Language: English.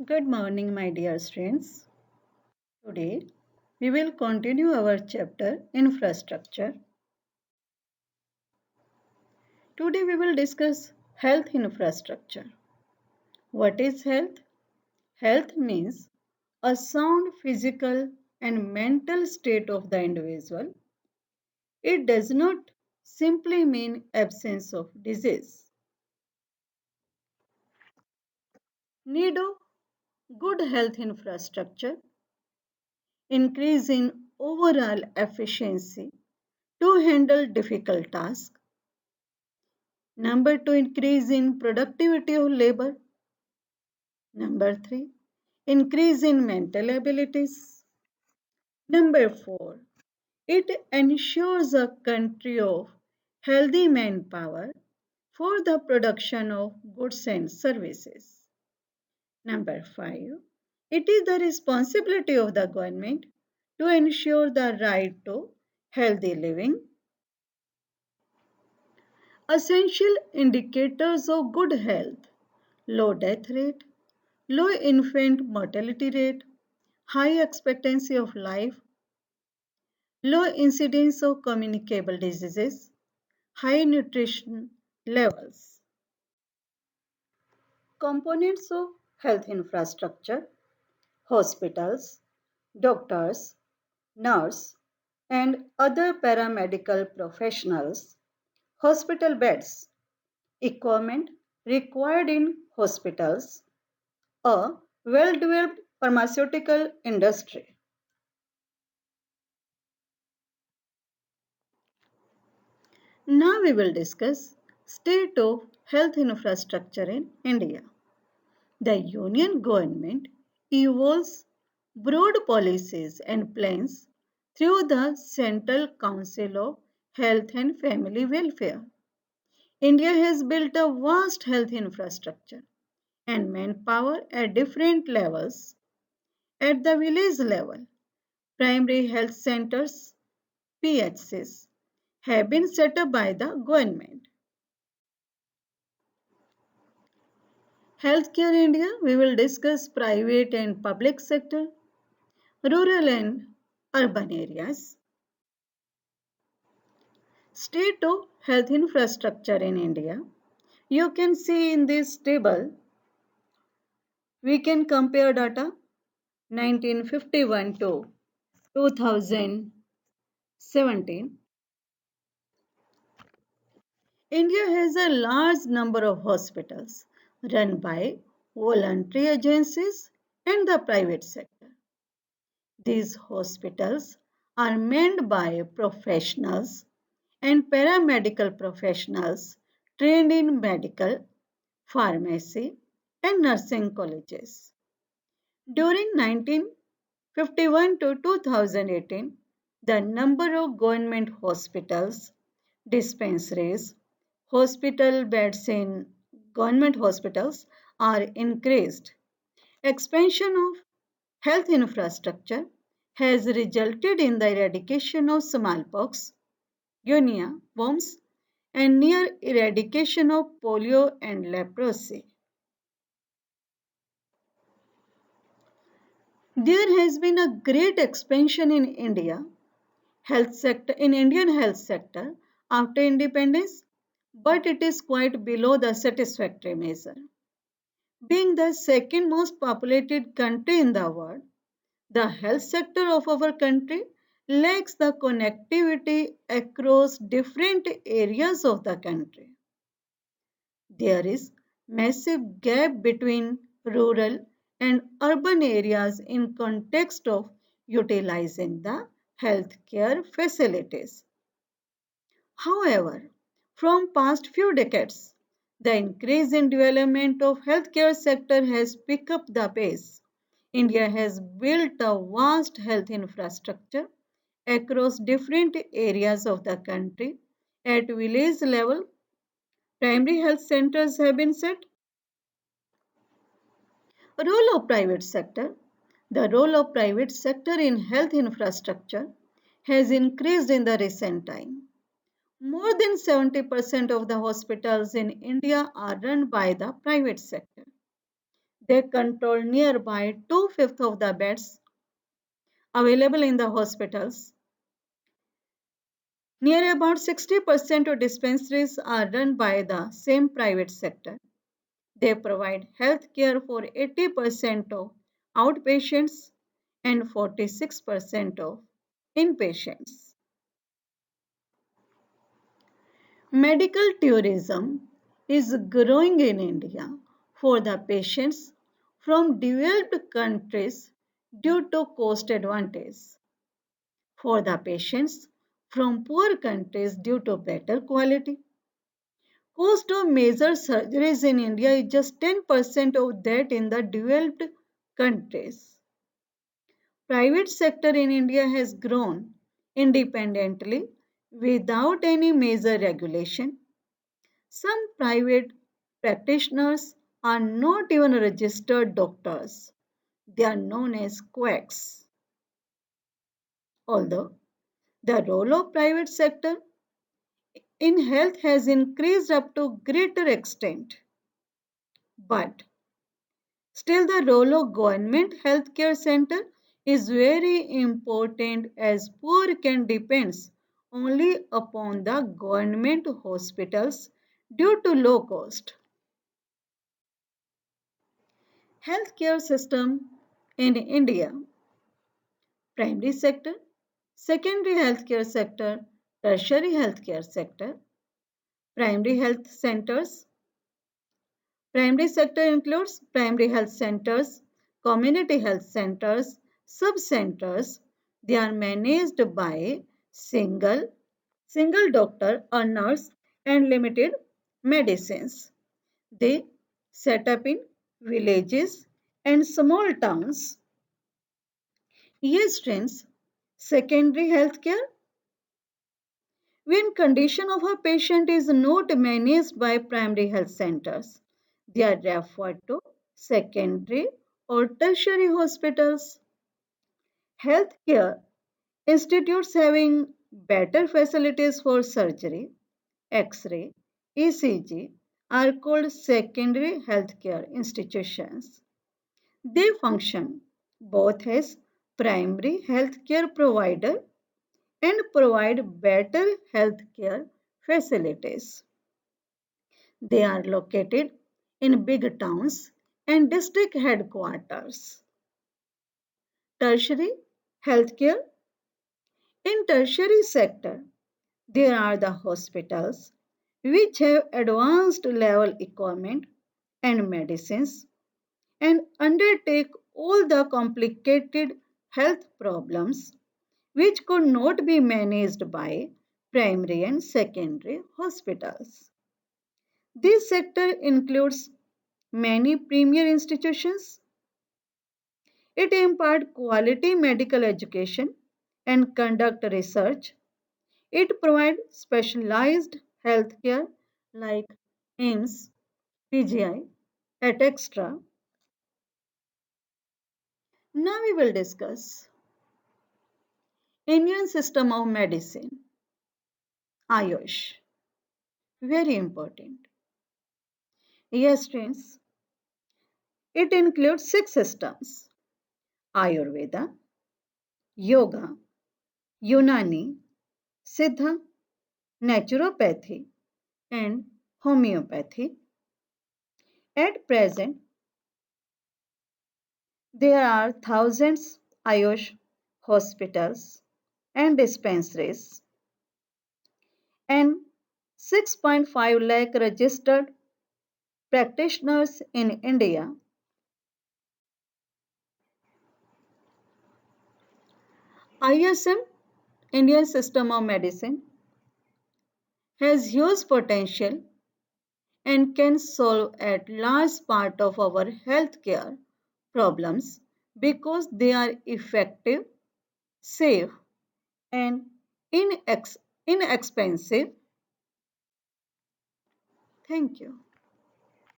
Good morning, my dear students. Today, we will continue our chapter Infrastructure. Today, we will discuss health infrastructure. What is health? Health means a sound physical and mental state of the individual. It does not simply mean absence of disease. Need of good health infrastructure, increase in overall efficiency to handle difficult tasks. Number two, increase in productivity of labor. Number three, increase in mental abilities. Number four, it ensures a country of healthy manpower for the production of goods and services. Number five, it is the responsibility of the government to ensure the right to healthy living. Essential indicators of good health: low death rate, low infant mortality rate, high expectancy of life, low incidence of communicable diseases, high nutrition levels. Components of health infrastructure: hospitals, doctors, nurse, and other paramedical professionals, hospital beds, equipment required in hospitals, a well developed pharmaceutical industry. Now we will discuss state of health infrastructure in India. The union government evolves broad policies and plans through the Central Council of Health and Family Welfare. India has built a vast health infrastructure and manpower at different levels. At the village level, primary health centers (PHCs) have been set up by the government. Healthcare India, we will discuss private and public sector, rural and urban areas. State of health infrastructure in India. You can see in this table, we can compare data 1951 to 2017. India has a large number of hospitals run by voluntary agencies and the private sector. These hospitals are manned by professionals and paramedical professionals trained in medical, pharmacy, and nursing colleges. During 1951 to 2018, the number of government hospitals, dispensaries, hospital beds in government hospitals are increased. Expansion of health infrastructure has resulted in the eradication of smallpox, guinea worms, and near eradication of polio and leprosy. There has been a great expansion in Indian health sector after independence, but it is quite below the satisfactory measure. Being the second most populated country in the world, the health sector of our country lacks the connectivity across different areas of the country. There is massive gap between rural and urban areas in context of utilizing the healthcare facilities. However, from past few decades, the increase in development of healthcare sector has picked up the pace. India has built a vast health infrastructure across different areas of the country. At village level, primary health centers have been set. Role of private sector. The role of private sector in health infrastructure has increased in the recent time. More than 70% of the hospitals in India are run by the private sector. They control nearby two-fifths of the beds available in the hospitals. Near about 60% of dispensaries are run by the same private sector. They provide health care for 80% of outpatients and 46% of inpatients. Medical tourism is growing in India for the patients from developed countries due to cost advantage. For the patients from poor countries due to better quality. Cost of major surgeries in India is just 10% of that in the developed countries. Private sector in India has grown independently without any major regulation. Some private practitioners are not even registered doctors. They are known as quacks. Although the role of private sector in health has increased up to greater extent, but still the role of government healthcare center is very important as poor can depends only upon the government hospitals due to low cost. Healthcare system in India: primary sector, secondary healthcare sector, tertiary healthcare sector. Primary health centers. Primary sector includes primary health centers, community health centers, sub-centers. They are managed by single, single doctor or nurse and limited medicines. They set up in villages and small towns. Yes, friends, secondary healthcare. When condition of a patient is not managed by primary health centers, they are referred to secondary or tertiary hospitals. Healthcare institutes having better facilities for surgery, X-ray, ECG are called secondary healthcare institutions. They function both as primary healthcare provider and provide better healthcare facilities. They are located in big towns and district headquarters. Tertiary healthcare. In tertiary sector, there are the hospitals which have advanced level equipment and medicines and undertake all the complicated health problems which could not be managed by primary and secondary hospitals. This sector includes many premier institutions. It imparts quality medical education and conduct research. It provides specialized healthcare like AIMS, PGI, etc. Now we will discuss Indian system of medicine, Ayush. Very important. Yes, friends, it includes six systems: Ayurveda, Yoga, Unani, Siddha, Naturopathy, and Homeopathy. At present, there are thousands Ayush hospitals and dispensaries and 6.5 lakh registered practitioners in India. ISM, Indian System of Medicine, has huge potential and can solve a large part of our healthcare problems because they are effective, safe, and inexpensive. Thank you.